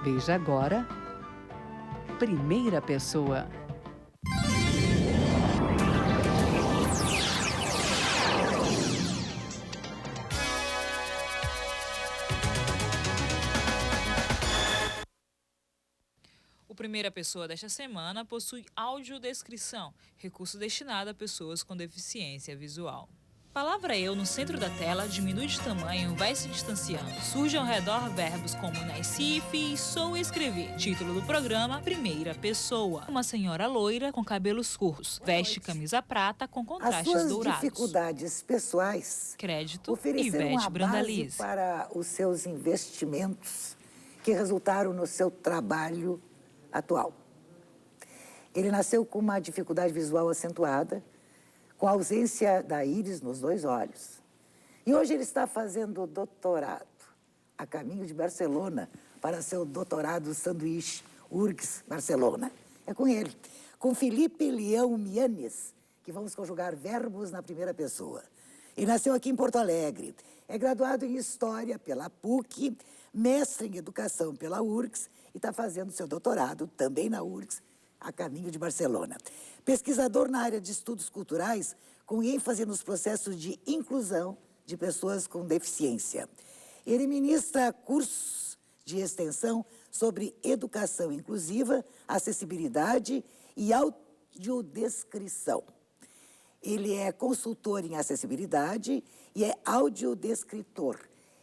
Veja agora, Primeira Pessoa. O Primeira Pessoa desta semana possui audiodescrição, recurso destinado a pessoas com deficiência visual. Palavra eu no centro da tela diminui de tamanho, vai se distanciando. Surge ao redor verbos como nasci, fiz, sou e escrevi. Título do programa, Primeira Pessoa. Uma senhora loira com cabelos curtos. Veste camisa prata com contrastes As suas dourados. dificuldades pessoais Crédito, ofereceram Ivete uma Brandalize. base para os seus investimentos que resultaram no seu trabalho atual. Ele nasceu com uma dificuldade visual acentuada, com a ausência da íris nos 2 olhos. E hoje ele está fazendo doutorado, a caminho de Barcelona, para seu doutorado sanduíche URGS Barcelona. É com ele, com Felipe Leão Mianes, que vamos conjugar verbos na primeira pessoa. Ele nasceu aqui em Porto Alegre, é graduado em História pela PUC, mestre em Educação pela URGS e está fazendo seu doutorado também na URGS, a caminho de Barcelona. Pesquisador na área de estudos culturais, com ênfase nos processos de inclusão de pessoas com deficiência. Ele ministra cursos de extensão sobre educação inclusiva, acessibilidade e audiodescrição. Ele é consultor em acessibilidade e é audiodescritor.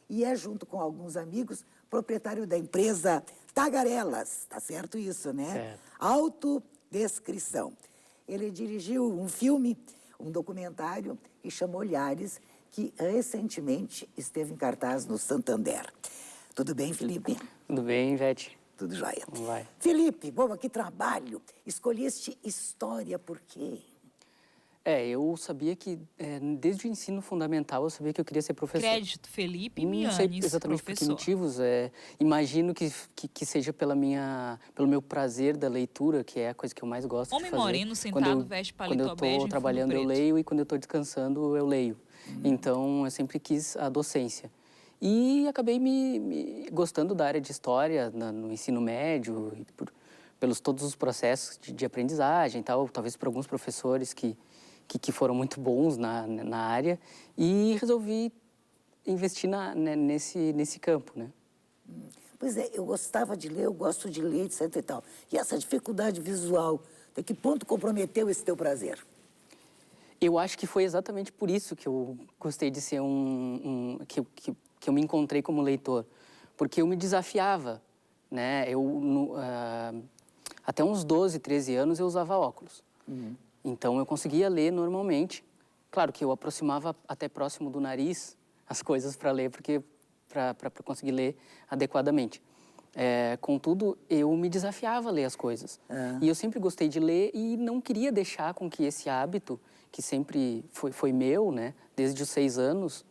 E é, junto com alguns amigos, proprietário da empresa Tagarelas, tá certo isso, né? Autodescrição. Ele dirigiu um filme, um documentário que chama Olhares, que recentemente esteve em cartaz no Santander. Tudo bem, Felipe? Tudo bem, Ivete? Tudo jóia. Como vai? Felipe, bom, que trabalho. Escolheste história por quê? Eu sabia que, desde o ensino fundamental, eu sabia que eu queria ser professor. Crédito, Felipe Não Mianes, sei exatamente por que motivos. Imagino que seja pelo meu prazer da leitura, que é a coisa que eu mais gosto de fazer. Homem moreno sentado, veste paletó bege, Quando eu estou trabalhando, eu leio, e quando eu estou descansando, eu leio. Então, eu sempre quis a docência. E acabei me gostando da área de história no ensino médio, e pelos todos os processos de aprendizagem e tal, talvez por alguns professores que foram muito bons na área, e resolvi investir nesse campo, né? Pois é, eu gostava de ler, eu gosto de ler, etc e tal. E essa dificuldade visual, até que ponto comprometeu esse teu prazer? Eu acho que foi exatamente por isso que eu gostei de ser que eu me encontrei como leitor. Porque eu me desafiava, né? Até uns 12, 13 anos eu usava óculos. Então, eu conseguia ler normalmente. Claro que eu aproximava até próximo do nariz as coisas para ler, para conseguir ler adequadamente. Contudo, eu me desafiava a ler as coisas. E eu sempre gostei de ler e não queria deixar com que esse hábito, que sempre foi meu, né, desde os 6 anos,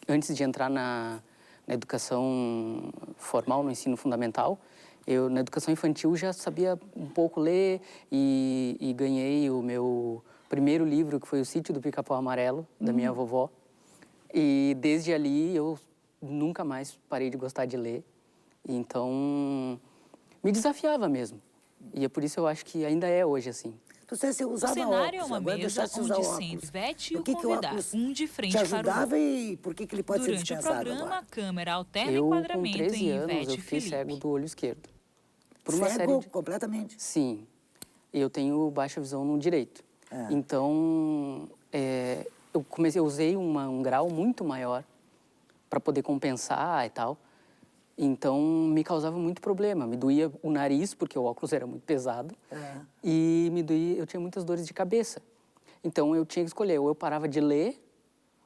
antes de entrar na educação formal, no ensino fundamental, eu, na educação infantil, já sabia um pouco ler e ganhei o meu primeiro livro, que foi O Sítio do Pica-Pau Amarelo, da minha vovó. E desde ali eu nunca mais parei de gostar de ler. Então, me desafiava mesmo. E é por isso eu acho que ainda é hoje assim. Você usava O cenário óculos, é uma agora mesa deixaste de usar onde óculos. sente Ivete e Por o que que convidado, óculos um de frente te para o ajudava outro. e por que ele pode ser Durante o dispensado programa, agora? a câmera alterna Eu, com enquadramento 13 em anos, Ivete eu e fiquei Felipe. cego do olho esquerdo. Por uma Cego série de... completamente? Sim. Eu tenho baixa visão no direito. Então, eu usei um grau muito maior para poder compensar e tal. Então, me causava muito problema. Me doía o nariz, porque o óculos era muito pesado. E eu tinha muitas dores de cabeça. Então, eu tinha que escolher. Ou eu parava de ler,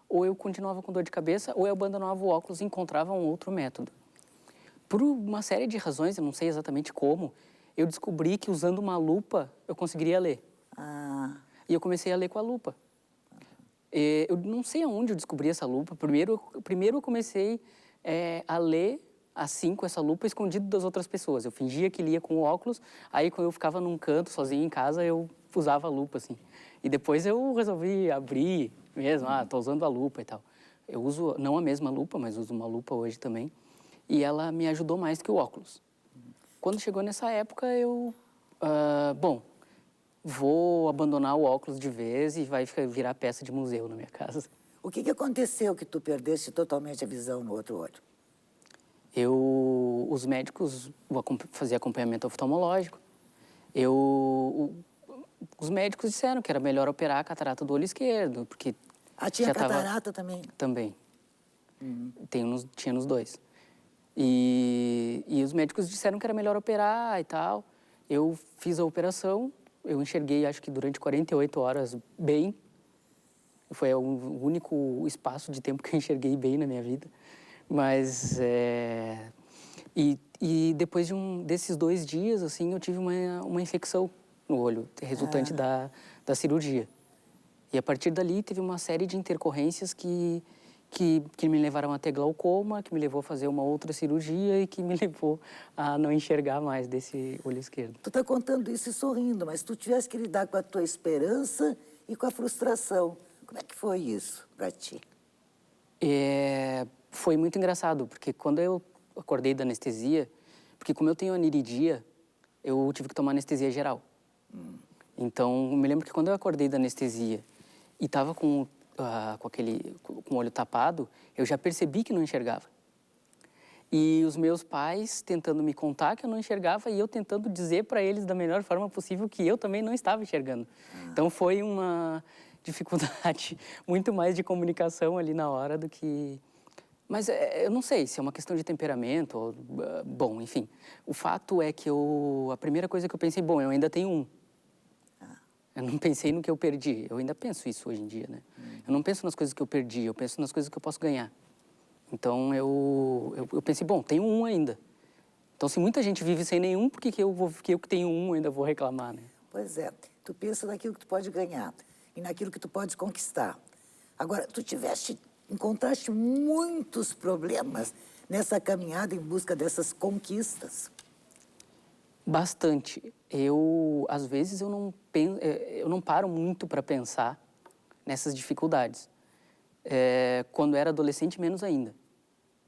ou eu continuava com dor de cabeça, ou eu abandonava o óculos e encontrava um outro método. Por uma série de razões, eu não sei exatamente como, eu descobri que usando uma lupa eu conseguiria ler. E eu comecei a ler com a lupa. Eu não sei aonde eu descobri essa lupa. Primeiro eu comecei a ler assim, com essa lupa, escondido das outras pessoas. Eu fingia que lia com o óculos, aí quando eu ficava num canto, sozinho em casa, eu usava a lupa, assim. E depois eu resolvi abrir mesmo, tô usando a lupa e tal. Eu uso, não a mesma lupa, mas uso uma lupa hoje também. e ela me ajudou mais que o óculos. Quando chegou nessa época, eu... bom, vou abandonar o óculos de vez e vai virar peça de museu na minha casa. O que aconteceu que tu perdeste totalmente a visão no outro olho? Os médicos faziam acompanhamento oftalmológico. Os médicos disseram que era melhor operar a catarata do olho esquerdo, porque... Tinha catarata também? Também. Tinha nos dois. E os médicos disseram que era melhor operar e tal. Eu fiz a operação, eu enxerguei, acho que durante 48 horas, bem. Foi o único espaço de tempo que eu enxerguei bem na minha vida. Mas, e depois desses 2 dias, assim, eu tive uma infecção no olho, resultante da cirurgia. E a partir dali teve uma série de intercorrências que me levaram a ter glaucoma, que me levou a fazer uma outra cirurgia e que me levou a não enxergar mais desse olho esquerdo. Tu tá contando isso e sorrindo, mas tu tivesse que lidar com a tua esperança e com a frustração. Como é que foi isso para ti? Foi muito engraçado, porque quando eu acordei da anestesia, porque como eu tenho aniridia, eu tive que tomar anestesia geral. Então, eu me lembro que quando eu acordei da anestesia e estava com o olho tapado, eu já percebi que não enxergava. E os meus pais tentando me contar que eu não enxergava e eu tentando dizer para eles da melhor forma possível que eu também não estava enxergando. Então, foi uma dificuldade muito mais de comunicação ali na hora do que... Mas eu não sei se é uma questão de temperamento ou... Bom, enfim. O fato é que a primeira coisa que eu pensei, bom, eu ainda tenho um. Eu não pensei no que eu perdi. Eu ainda penso isso hoje em dia, né? Eu não penso nas coisas que eu perdi, eu penso nas coisas que eu posso ganhar. Então, eu pensei, bom, tenho um ainda. Então, se muita gente vive sem nenhum, por que eu que tenho um ainda vou reclamar, né? Pois é. Tu pensa naquilo que tu pode ganhar e naquilo que tu pode conquistar. Agora, encontraste muitos problemas nessa caminhada em busca dessas conquistas. Bastante. Às vezes, eu não paro muito para pensar nessas dificuldades. Quando era adolescente, menos ainda.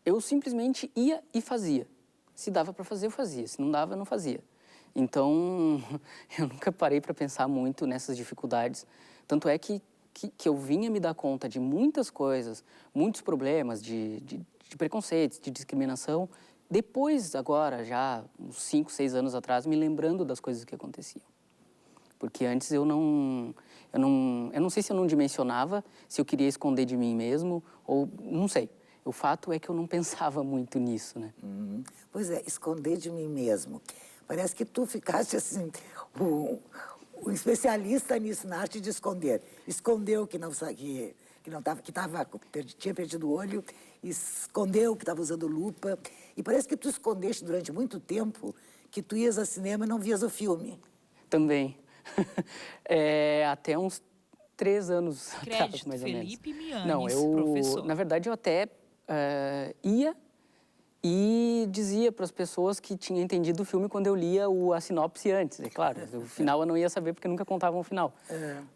Eu simplesmente ia e fazia. Se dava para fazer, eu fazia. Se não dava, eu não fazia. Então, eu nunca parei para pensar muito nessas dificuldades. Tanto é que eu vinha me dar conta de muitas coisas, muitos problemas de preconceitos, de discriminação, depois, agora, já uns 5, 6 anos atrás, me lembrando das coisas que aconteciam. Porque antes eu não sei se eu não dimensionava, se eu queria esconder de mim mesmo, ou não sei. O fato é que eu não pensava muito nisso, né? Pois é, esconder de mim mesmo. Parece que tu ficaste assim, o especialista nisso, na arte de esconder. Escondeu que tinha perdido o olho, escondeu que estava usando lupa. E parece que tu escondeste durante muito tempo que tu ias ao cinema e não vias o filme. Também. Até uns 3 anos atrás, mais ou menos. Felipe Mianes, não, professor. Na verdade, eu até ia e dizia para as pessoas que tinha entendido o filme quando eu lia a sinopse antes. É claro, o final eu não ia saber porque nunca contavam o final.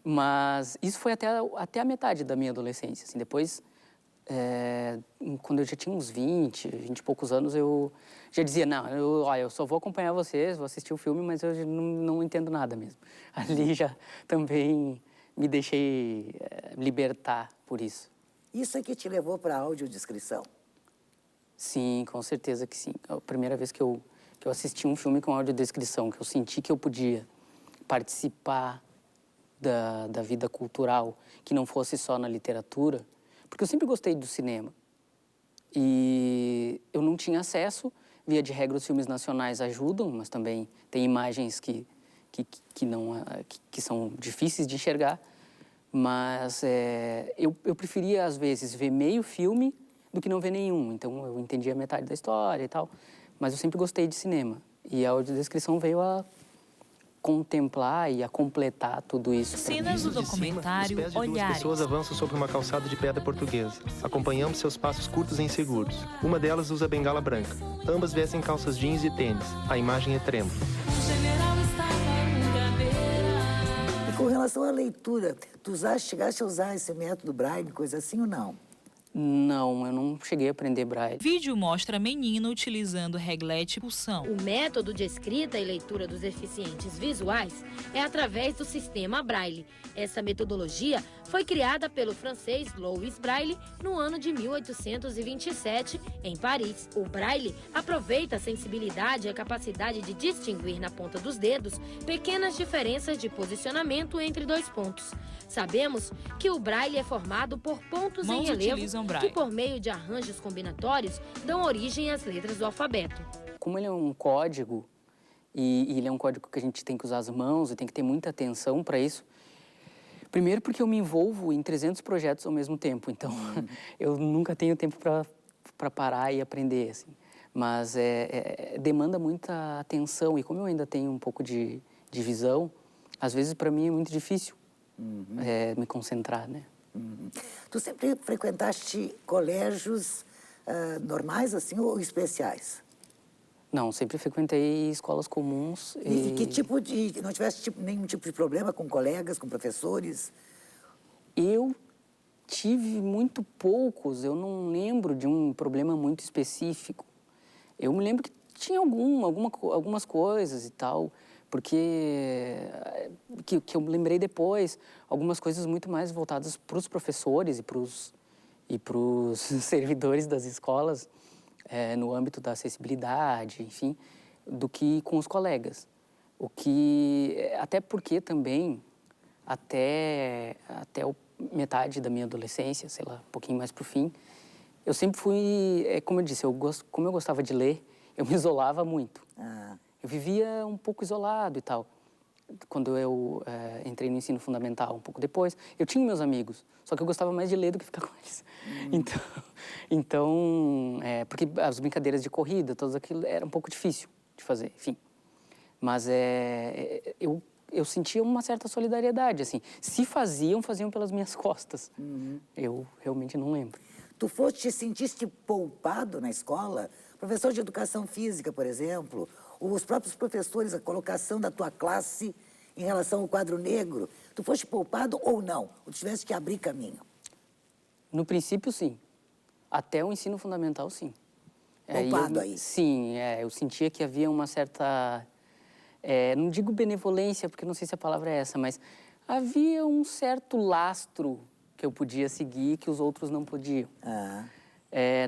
Mas isso foi até a metade da minha adolescência. Assim, depois, quando eu já tinha uns 20 e poucos anos, eu já dizia, não, eu só vou acompanhar vocês, vou assistir o filme, mas eu não entendo nada mesmo. Ali já também me deixei libertar por isso. Isso é que te levou para a audiodescrição? Sim, com certeza que sim. A primeira vez que eu assisti um filme com audiodescrição, que eu senti que eu podia participar da vida cultural, que não fosse só na literatura, porque eu sempre gostei do cinema. E eu não tinha acesso, via de regra os filmes nacionais ajudam, mas também tem imagens que são difíceis de enxergar. Mas eu preferia, às vezes, ver meio filme do que não ver nenhum. Então, eu entendia metade da história e tal. Mas eu sempre gostei de cinema. E a audiodescrição veio a contemplar e a completar tudo isso. Cenas do documentário Os pés de 2 Olhares. pessoas avançam sobre uma calçada de pedra portuguesa. Acompanhamos seus passos curtos e inseguros. Uma delas usa bengala branca. Ambas vestem calças jeans e tênis. A imagem é trêmula. E com relação à leitura, tu chegaste a usar esse método Braille, coisa assim ou não? Não, eu não cheguei a aprender braille. Vídeo mostra menino utilizando reglete e pulsão. O método de escrita e leitura dos deficientes visuais é através do sistema Braille. Essa metodologia foi criada pelo francês Louis Braille no ano de 1827, em Paris. O Braille aproveita a sensibilidade e a capacidade de distinguir na ponta dos dedos pequenas diferenças de posicionamento entre dois pontos. Sabemos que o Braille é formado por pontos Mãos em relevo utilizam Braille. que, por meio de arranjos combinatórios, dão origem às letras do alfabeto. Como ele é um código, e ele é um código que a gente tem que usar as mãos e tem que ter muita atenção para isso. Primeiro porque eu me envolvo em 300 projetos ao mesmo tempo, então eu nunca tenho tempo para parar e aprender, assim. Mas demanda muita atenção, e como eu ainda tenho um pouco de visão, às vezes para mim é muito difícil me concentrar, né? Tu sempre frequentaste colégios normais, assim, ou especiais? Não, sempre frequentei escolas comuns. E que tipo de... Não tivesse nenhum tipo de problema com colegas, com professores? Eu tive muito poucos, eu não lembro de um problema muito específico. Eu me lembro que tinha algumas coisas e tal, porque que eu lembrei depois, algumas coisas muito mais voltadas para os professores e para os servidores das escolas, no âmbito da acessibilidade, enfim, do que com os colegas. Até porque também, até metade da minha adolescência, sei lá, um pouquinho mais para o fim, eu sempre fui, como eu disse, como eu gostava de ler, eu me isolava muito. Eu vivia um pouco isolado e tal. Quando eu entrei no ensino fundamental, um pouco depois, eu tinha meus amigos, só que eu gostava mais de ler do que ficar com eles. Então, porque as brincadeiras de corrida, tudo aquilo, era um pouco difícil de fazer, enfim. Mas eu sentia uma certa solidariedade, assim. Se faziam pelas minhas costas. Eu realmente não lembro. Tu te sentiste poupado na escola? Professor de educação física, por exemplo, os próprios professores, a colocação da tua classe em relação ao quadro negro, tu foste poupado ou não? Ou tivesse que abrir caminho? No princípio, sim. Até o ensino fundamental, sim. Poupado aí? Sim, eu sentia que havia uma certa... não digo benevolência, porque não sei se a palavra é essa, mas havia um certo lastro que eu podia seguir que os outros não podiam.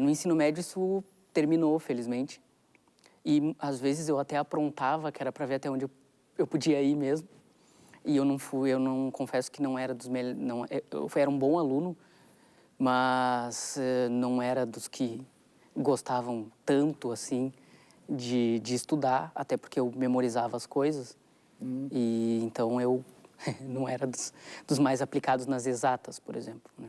No ensino médio, isso terminou, felizmente. E, às vezes, eu até aprontava, que era para ver até onde eu podia ir mesmo. E eu não confesso que não era dos melhores... Eu era um bom aluno, mas não era dos que gostavam tanto, assim, de estudar, até porque eu memorizava as coisas. E, então, eu não era dos mais aplicados nas exatas, por exemplo, né?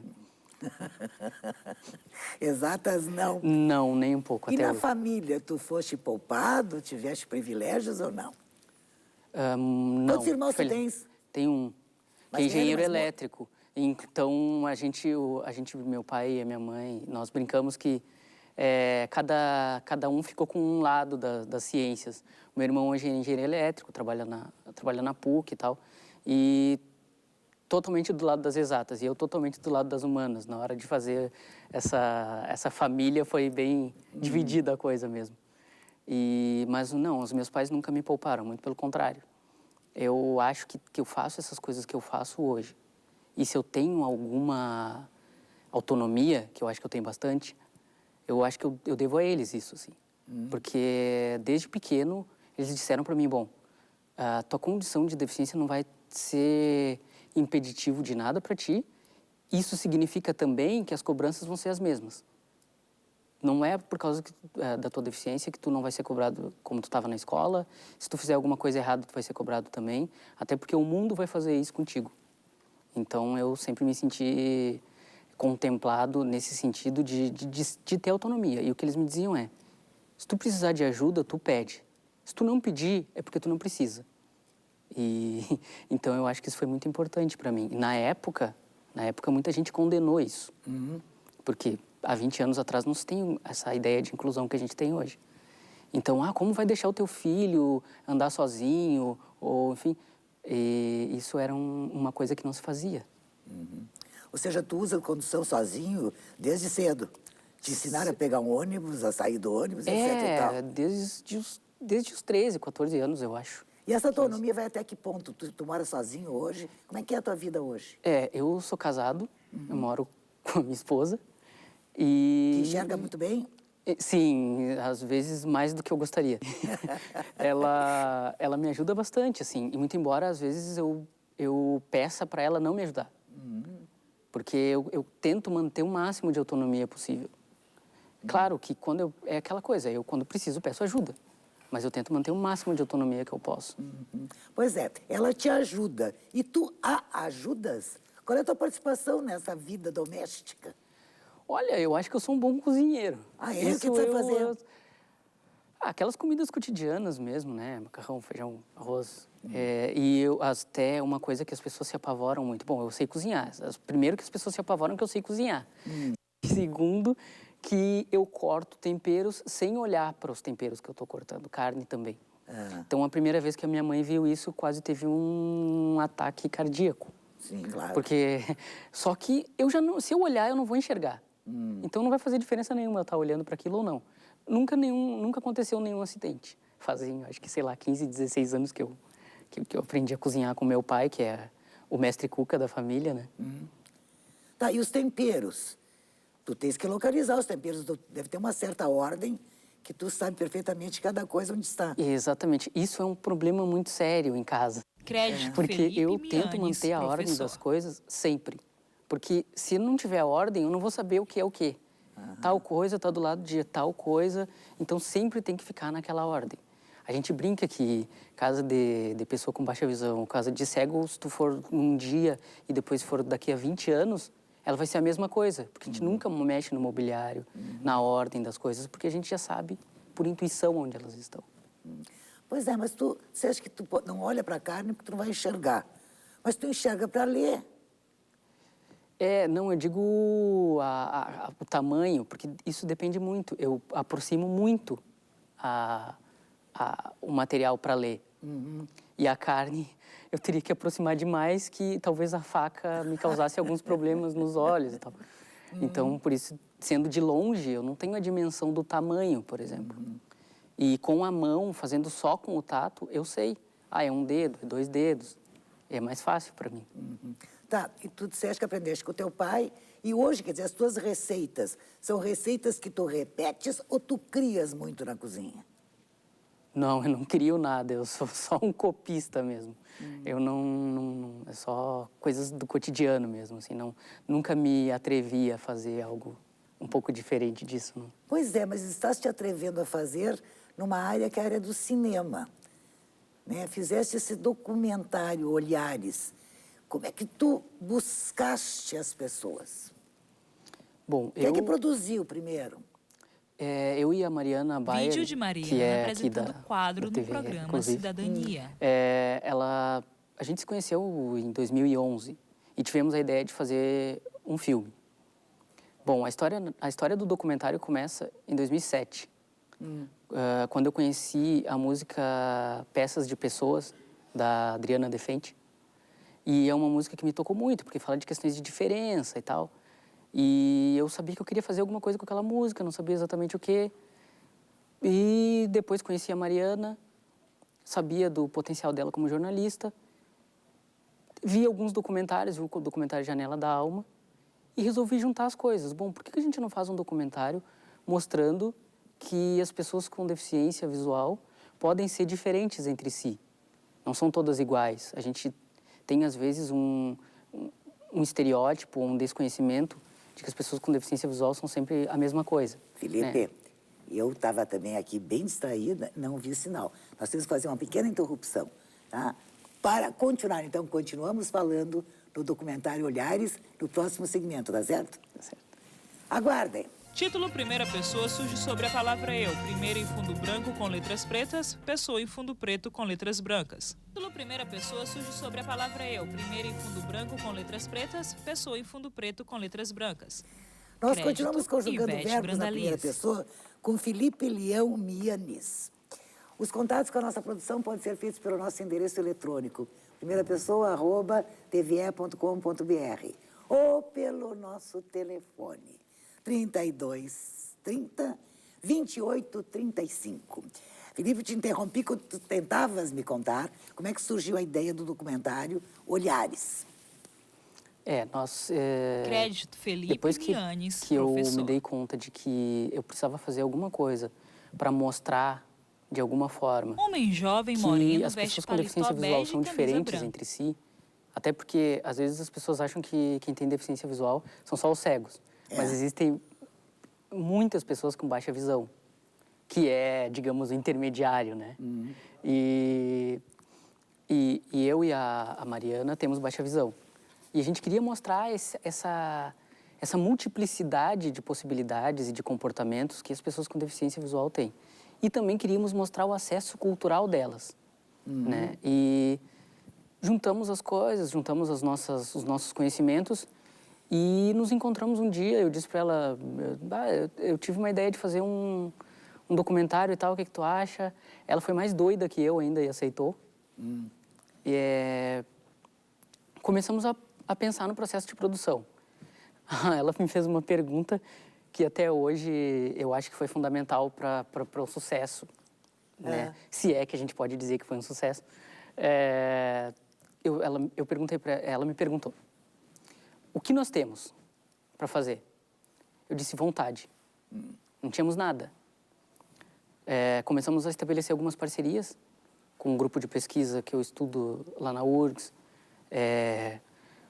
Exatas, não? Não, nem um pouco. E até na hoje. família, tu foste poupado? Tiveste privilégios ou não? Não. Quantos irmãos tu tens? Tenho um, que é Mais engenheiro velho, mais elétrico. Então, a gente, meu pai e a minha mãe, nós brincamos que cada um ficou com um lado das ciências. O meu irmão hoje é engenheiro elétrico, trabalha na PUC e tal. E totalmente do lado das exatas, e eu totalmente do lado das humanas. Na hora de fazer essa família foi bem dividida a coisa mesmo. Mas não, os meus pais nunca me pouparam, muito pelo contrário. Eu acho que eu faço essas coisas que eu faço hoje. E se eu tenho alguma autonomia, que eu acho que eu tenho bastante, eu acho que eu devo a eles isso, assim. Porque desde pequeno eles disseram para mim, bom, a tua condição de deficiência não vai ser impeditivo de nada para ti. Isso significa também que as cobranças vão ser as mesmas. Não é por causa da tua deficiência que tu não vai ser cobrado como tu estava na escola. Se tu fizer alguma coisa errada, tu vai ser cobrado também. Até porque o mundo vai fazer isso contigo. Então, eu sempre me senti contemplado nesse sentido de ter autonomia. E o que eles me diziam é, se tu precisar de ajuda, tu pede. Se tu não pedir, é porque tu não precisa. Então, eu acho que isso foi muito importante para mim. E na época, muita gente condenou isso. Porque há 20 anos atrás não se tem essa ideia de inclusão que a gente tem hoje. Então, como vai deixar o teu filho andar sozinho? Ou, enfim, isso era uma coisa que não se fazia. Ou seja, tu usa condução sozinho desde cedo. Te ensinaram a pegar um ônibus, a sair do ônibus, etc e tal. Desde os 13, 14 anos, eu acho. E essa autonomia vai até que ponto? Tu mora sozinho hoje? Como é que é a tua vida hoje? Eu sou casado, eu moro com a minha esposa e... Que enxerga muito bem? Sim, às vezes mais do que eu gostaria. ela me ajuda bastante, assim, e muito embora às vezes eu peça para ela não me ajudar. Porque eu tento manter o máximo de autonomia possível. Claro que é aquela coisa, eu quando preciso peço ajuda, mas eu tento manter o máximo de autonomia que eu posso. Pois é, ela te ajuda. E tu a ajudas? Qual é a tua participação nessa vida doméstica? Olha, eu acho que eu sou um bom cozinheiro. Ah, é? O que tu sabe fazer? Aquelas comidas cotidianas mesmo, né? Macarrão, feijão, arroz. E até uma coisa que as pessoas se apavoram muito. Bom, eu sei cozinhar. Primeiro que as pessoas se apavoram que eu sei cozinhar. Segundo, que eu corto temperos sem olhar para os temperos que eu estou cortando. Carne também. Então, a primeira vez que a minha mãe viu isso, quase teve um ataque cardíaco. Sim, claro. Porque... Só que se eu olhar, eu não vou enxergar. Então, não vai fazer diferença nenhuma eu estar olhando para aquilo ou não. Nunca aconteceu nenhum acidente. Fazem, acho que, sei lá, 15, 16 anos que eu aprendi a cozinhar com meu pai, que é o mestre cuca da família, né? Tá, e os temperos? Tu tens que localizar os temperos, deve ter uma certa ordem que tu sabe perfeitamente cada coisa onde está. Exatamente. Isso é um problema muito sério em casa. Crédito, Porque Felipe eu Mianes, tento manter a ordem professor. das coisas sempre. Porque se não tiver ordem, eu não vou saber o que é o quê. Tal coisa está do lado de tal coisa, então sempre tem que ficar naquela ordem. A gente brinca que casa de pessoa com baixa visão, casa de cego, se tu for um dia e depois for daqui a 20 anos, ela vai ser a mesma coisa. Porque a gente nunca mexe no mobiliário, na ordem das coisas, porque a gente já sabe por intuição onde elas estão. Pois é, mas você acha que tu não olha para a carne porque tu não vai enxergar. Mas tu enxerga para ler. Não, eu digo o tamanho, porque isso depende muito. Eu aproximo muito o material para ler. E a carne, eu teria que aproximar demais, que talvez a faca me causasse alguns problemas nos olhos e tal. Então, por isso, sendo de longe, eu não tenho a dimensão do tamanho, por exemplo. E com a mão, fazendo só com o tato, eu sei. É um dedo, é 2 dedos. É mais fácil para mim. Tá, e tu disseste que aprendeste com o teu pai, e hoje, quer dizer, as tuas receitas, são receitas que tu repetes ou tu crias muito na cozinha? Não, eu não crio nada, eu sou só um copista mesmo. Eu não... É só coisas do cotidiano mesmo, assim, nunca me atrevi a fazer algo um pouco diferente disso, não. Pois é, mas estás te atrevendo a fazer numa área que é a área do cinema, né? Fizeste esse documentário Olhares. Como é que tu buscaste as pessoas? Bom, Quem é que produziu primeiro? Eu e a Mariana Bayer, Vídeo de Mariana que é apresentando aqui quadro da no TV, programa inclusive. Cidadania. A gente se conheceu em 2011 e tivemos a ideia de fazer um filme. Bom, a história do documentário começa em 2007, quando eu conheci a música Peças de Pessoas, da Adriana Defente. E é uma música que me tocou muito, porque fala de questões de diferença e tal. E eu sabia que eu queria fazer alguma coisa com aquela música, não sabia exatamente o quê. E depois conheci a Mariana, sabia do potencial dela como jornalista. Vi alguns documentários, vi o documentário Janela da Alma, e resolvi juntar as coisas. Bom, por que a gente não faz um documentário mostrando que as pessoas com deficiência visual podem ser diferentes entre si? Não são todas iguais. A gente tem, às vezes, um estereótipo, um desconhecimento de que as pessoas com deficiência visual são sempre a mesma coisa. Felipe, né? Eu estava também aqui bem distraída, não vi sinal. Nós temos que fazer uma pequena interrupção, tá? Para continuar, então, continuamos falando no documentário Olhares, no próximo segmento, tá certo? Tá certo. Aguardem. Título primeira pessoa surge sobre a palavra eu. Primeiro em fundo branco com letras pretas, pessoa em fundo preto com letras brancas. Título primeira pessoa surge sobre a palavra eu. Primeiro em fundo branco com letras pretas, pessoa em fundo preto com letras brancas. Nós Crédito, continuamos conjugando Ivete verbos na Brandaliz. primeira pessoa com Felipe Leão Mianes. Os contatos com a nossa produção podem ser feitos pelo nosso endereço eletrônico, primeirapessoa@tve.com.br, ou pelo nosso telefone 32 30 28 35. Felipe, te interrompi quando tu tentavas me contar como é que surgiu a ideia do documentário Olhares. Crédito Felipe depois Mianes, que eu professor. me dei conta de que eu precisava fazer alguma coisa para mostrar de alguma forma Homem jovem, que moreno, as veste pessoas com deficiência paletó visual bege são e camisa diferentes branca. entre si, até porque às vezes as pessoas acham que quem tem deficiência visual são só os cegos, mas existem muitas pessoas com baixa visão, que é, digamos, o intermediário, né? E eu e a Mariana temos baixa visão. E a gente queria mostrar essa multiplicidade de possibilidades e de comportamentos que as pessoas com deficiência visual têm. E também queríamos mostrar o acesso cultural delas, né? E juntamos as coisas, juntamos os nossos conhecimentos e nos encontramos um dia. Eu disse para ela, eu tive uma ideia de fazer um documentário e tal, o que tu acha? Ela foi mais doida que eu ainda e aceitou. E começamos a pensar no processo de produção. Ela me fez uma pergunta que até hoje eu acho que foi fundamental para o sucesso, né? Se é que a gente pode dizer que foi um sucesso. Eu perguntei para ela, me perguntou: o que nós temos para fazer? Eu disse: vontade. Não tínhamos nada. Começamos a estabelecer algumas parcerias com um grupo de pesquisa que eu estudo lá na URGS,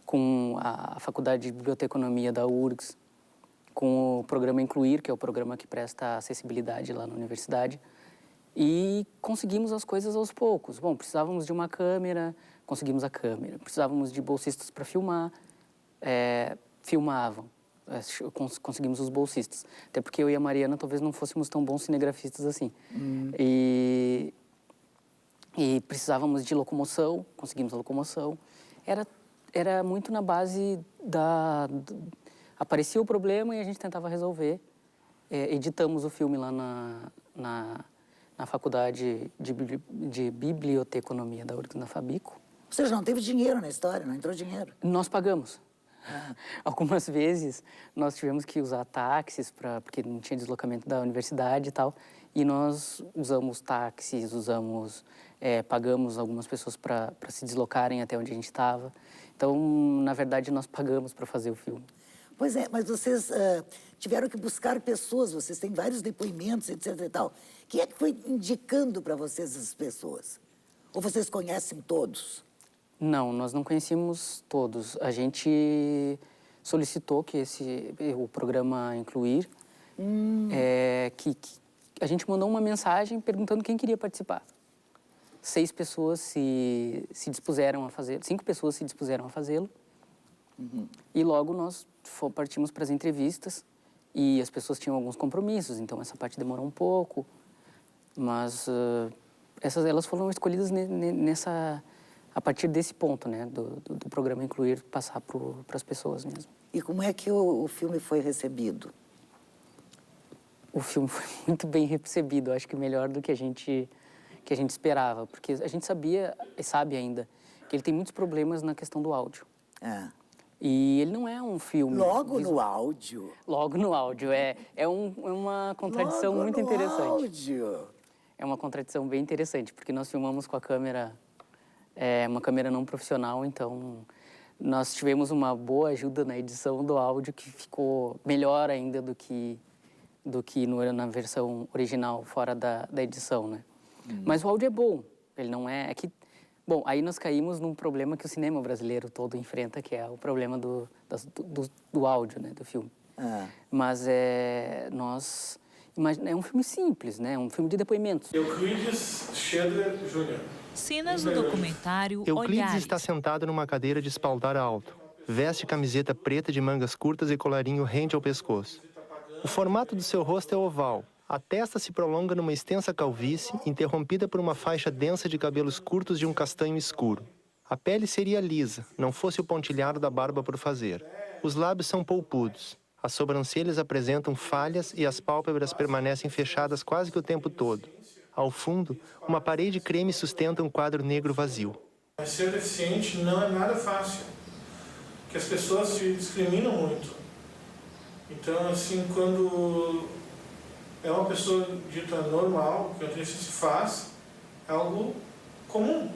com a Faculdade de Biblioteconomia da URGS, com o programa Incluir, que é o programa que presta acessibilidade lá na universidade, e conseguimos as coisas aos poucos. Bom, precisávamos de uma câmera, conseguimos a câmera. Precisávamos de bolsistas para filmar, filmavam. Conseguimos os bolsistas. Até porque eu e a Mariana talvez não fôssemos tão bons cinegrafistas assim. E precisávamos de locomoção, conseguimos a locomoção. Era muito na base aparecia o problema e a gente tentava resolver. Editamos o filme lá na Faculdade de Biblioteconomia da URGS, na Fabico. Ou seja, não teve dinheiro na história, não entrou dinheiro. Nós pagamos. Algumas vezes nós tivemos que usar táxis, porque não tinha deslocamento da universidade e tal. E nós usamos táxis, pagamos algumas pessoas para se deslocarem até onde a gente estava. Então, na verdade, nós pagamos para fazer o filme. Pois é, mas vocês tiveram que buscar pessoas, vocês têm vários depoimentos, etc e tal. Quem é que foi indicando para vocês essas pessoas? Ou vocês conhecem todos? Não, nós não conhecíamos todos. A gente solicitou que o programa Incluir, que a gente mandou uma mensagem perguntando quem queria participar. 6 pessoas se dispuseram a fazer, 5 pessoas se dispuseram a fazê-lo. E logo nós partimos para as entrevistas e as pessoas tinham alguns compromissos, então essa parte demorou um pouco, mas elas foram escolhidas a partir desse ponto, né, do programa Incluir, passar para as pessoas mesmo. E como é que o filme foi recebido? O filme foi muito bem recebido, acho que melhor do que a gente esperava, porque a gente sabia e sabe ainda que ele tem muitos problemas na questão do áudio. E ele não é um filme... Logo no áudio? Logo no áudio. É uma contradição muito interessante. Áudio. É uma contradição bem interessante, porque nós filmamos com a câmera, uma câmera não profissional, então nós tivemos uma boa ajuda na edição do áudio, que ficou melhor ainda do que na versão original, fora da edição, né? Mas o áudio é bom, ele não é... Bom, aí nós caímos num problema que o cinema brasileiro todo enfrenta, que é o problema do áudio, né, do filme. Mas é um filme simples, né, um filme de depoimentos. Euclides Schedler Jr. Cenas do documentário Euclides Olhares. está sentado numa cadeira de espaldar alto. Veste camiseta preta de mangas curtas e colarinho rente ao pescoço. O formato do seu rosto é oval. A testa se prolonga numa extensa calvície, interrompida por uma faixa densa de cabelos curtos de um castanho escuro. A pele seria lisa, não fosse o pontilhado da barba por fazer. Os lábios são polpudos. As sobrancelhas apresentam falhas e as pálpebras permanecem fechadas quase que o tempo todo. Ao fundo, uma parede creme sustenta um quadro negro vazio. Mas ser deficiente não é nada fácil. que as pessoas se discriminam muito. Então, assim, quando é uma pessoa dita normal, que o deficiente faz, é algo comum.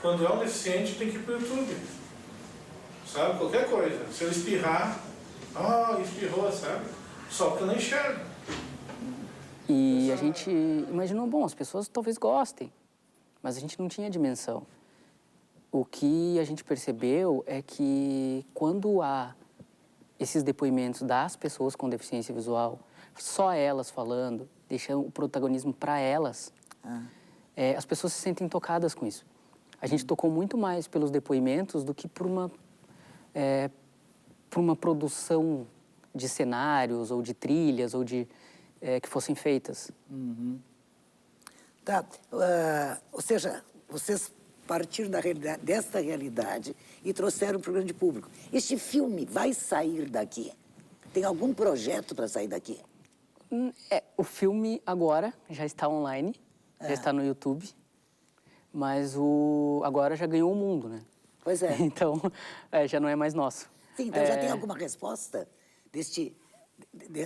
Quando é um deficiente, tem que ir para o YouTube. Sabe? Qualquer coisa. Se eu espirrar, espirrou, sabe? Só porque eu não enxergo. E a gente imaginou, bom, as pessoas talvez gostem, mas a gente não tinha dimensão. O que a gente percebeu é que quando há esses depoimentos das pessoas com deficiência visual, só elas falando, deixando o protagonismo para elas, as pessoas se sentem tocadas com isso. A gente tocou muito mais pelos depoimentos do que por uma produção de cenários ou de trilhas ou de que fossem feitas. Tá. Ou seja, vocês partiram desta realidade e trouxeram para o grande público. Este filme vai sair daqui? Tem algum projeto para sair daqui? O filme agora já está online, já está no YouTube, mas agora já ganhou o mundo, né? Pois é. Então, já não é mais nosso. Sim, então já tem alguma resposta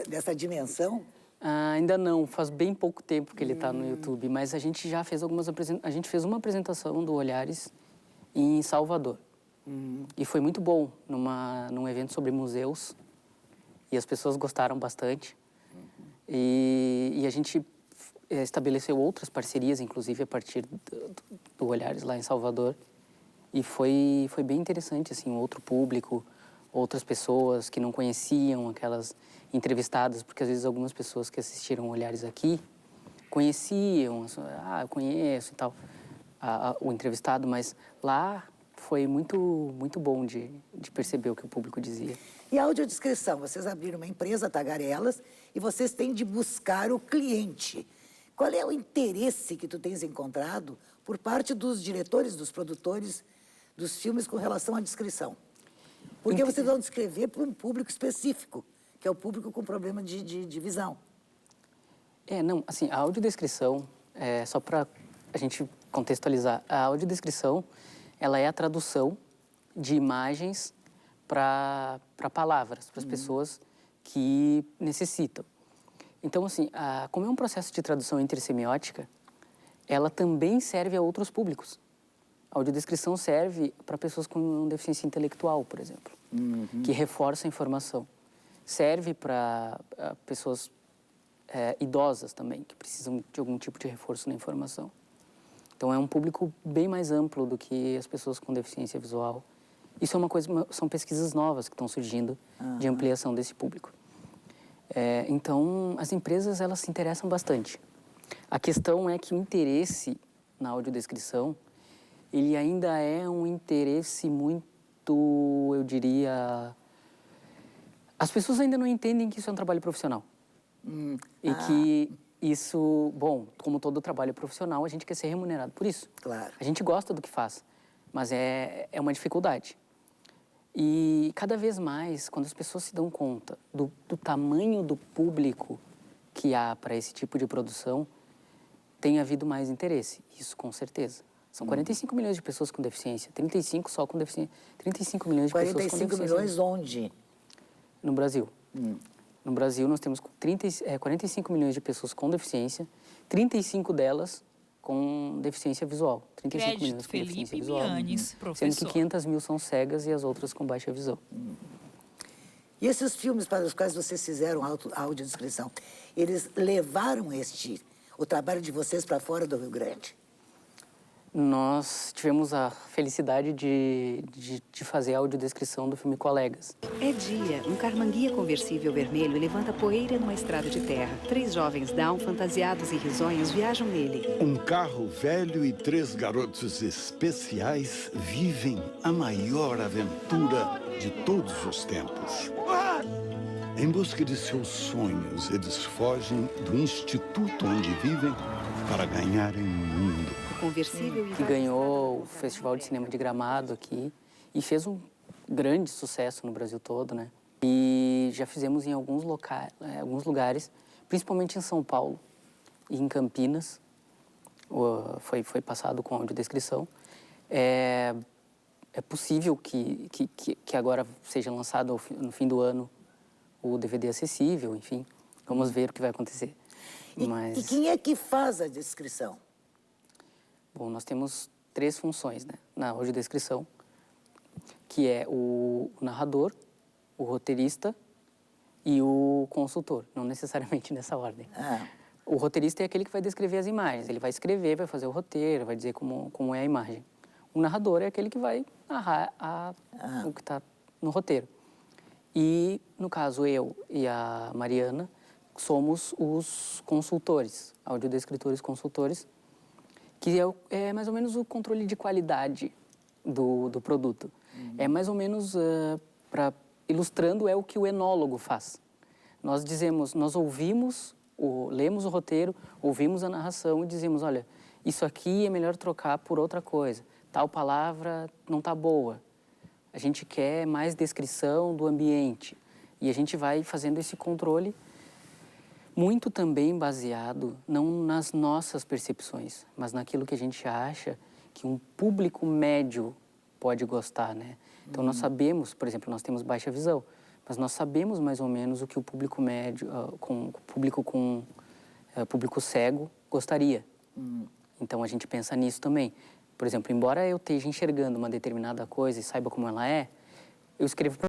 dessa dimensão? Ainda não, faz bem pouco tempo que ele está no YouTube, mas a gente já fez a gente fez uma apresentação do Olhares em Salvador. E foi muito bom, num evento sobre museus, e as pessoas gostaram bastante. E a gente estabeleceu outras parcerias, inclusive a partir do Olhares lá em Salvador. E foi bem interessante, assim, um outro público, outras pessoas que não conheciam aquelas entrevistadas, porque às vezes algumas pessoas que assistiram Olhares aqui conheciam, eu conheço e tal, o entrevistado, mas lá foi muito, muito bom de perceber o que o público dizia. E a audiodescrição, vocês abriram uma empresa, Tagarelas, e vocês têm de buscar o cliente. Qual é o interesse que tu tens encontrado por parte dos diretores, dos produtores dos filmes com relação à descrição? Porque vocês vão descrever para um público específico, que é o público com problema de visão. Não, assim, a audiodescrição, só para a gente contextualizar, a audiodescrição, ela é a tradução de imagens para palavras, para as pessoas que necessitam. Então, assim, como é um processo de tradução intersemiótica, ela também serve a outros públicos. A audiodescrição serve para pessoas com deficiência intelectual, por exemplo, que reforça a informação. Serve para pessoas idosas também, que precisam de algum tipo de reforço na informação. Então, é um público bem mais amplo do que as pessoas com deficiência visual. Isso é são pesquisas novas que estão surgindo de ampliação desse público. Então, as empresas, elas se interessam bastante. A questão é que o interesse na audiodescrição, ele ainda é um interesse muito, eu diria... As pessoas ainda não entendem que isso é um trabalho profissional. E que isso, bom, como todo trabalho profissional, a gente quer ser remunerado por isso. Claro. A gente gosta do que faz, mas é uma dificuldade. E cada vez mais, quando as pessoas se dão conta do tamanho do público que há para esse tipo de produção, tem havido mais interesse, isso com certeza. São 45 milhões de pessoas com deficiência, 35 só com deficiência, 35 milhões de pessoas com deficiência. 45 milhões onde? No Brasil. No Brasil, nós temos 45 milhões de pessoas com deficiência, 35 delas com deficiência visual. 35 milhões com deficiência visual. Mianes, professor. Sendo que 500 mil são cegas e as outras com baixa visão. E esses filmes para os quais vocês fizeram a audiodescrição, eles levaram o trabalho de vocês para fora do Rio Grande? Nós tivemos a felicidade de fazer a audiodescrição do filme Colegas. É dia. Um carmanguia conversível vermelho levanta poeira numa estrada de terra. 3 jovens Down, fantasiados e risonhos, viajam nele. Um carro velho e 3 garotos especiais vivem a maior aventura de todos os tempos. Em busca de seus sonhos, eles fogem do instituto onde vivem para ganharem o mundo. Conversível que ganhou o Festival de Cinema de Gramado aqui e fez um grande sucesso no Brasil todo, né? E já fizemos em alguns lugares, principalmente em São Paulo e em Campinas, foi passado com audiodescrição. é possível que agora seja lançado no fim do ano o DVD acessível, enfim. Vamos ver o que vai acontecer. E quem é que faz a descrição? Bom, nós temos 3 funções, né, na audiodescrição, que é o narrador, o roteirista e o consultor, não necessariamente nessa ordem. O roteirista é aquele que vai descrever as imagens, ele vai escrever, vai fazer o roteiro, vai dizer como é a imagem. O narrador é aquele que vai narrar o que está no roteiro. E, no caso, eu e a Mariana somos os consultores, audiodescritores consultores, que é mais ou menos o controle de qualidade do produto. É mais ou menos, ilustrando, é o que o enólogo faz. Nós ouvimos, lemos o roteiro, ouvimos a narração e dizemos, olha, isso aqui é melhor trocar por outra coisa. Tal palavra não está boa. A gente quer mais descrição do ambiente. E a gente vai fazendo esse controle muito também baseado não nas nossas percepções, mas naquilo que a gente acha que um público médio pode gostar, né? Então nós sabemos, por exemplo, nós temos baixa visão, mas nós sabemos mais ou menos o que o público médio, público cego gostaria. Então a gente pensa nisso também. Por exemplo, embora eu esteja enxergando uma determinada coisa e saiba como ela é, eu escrevo para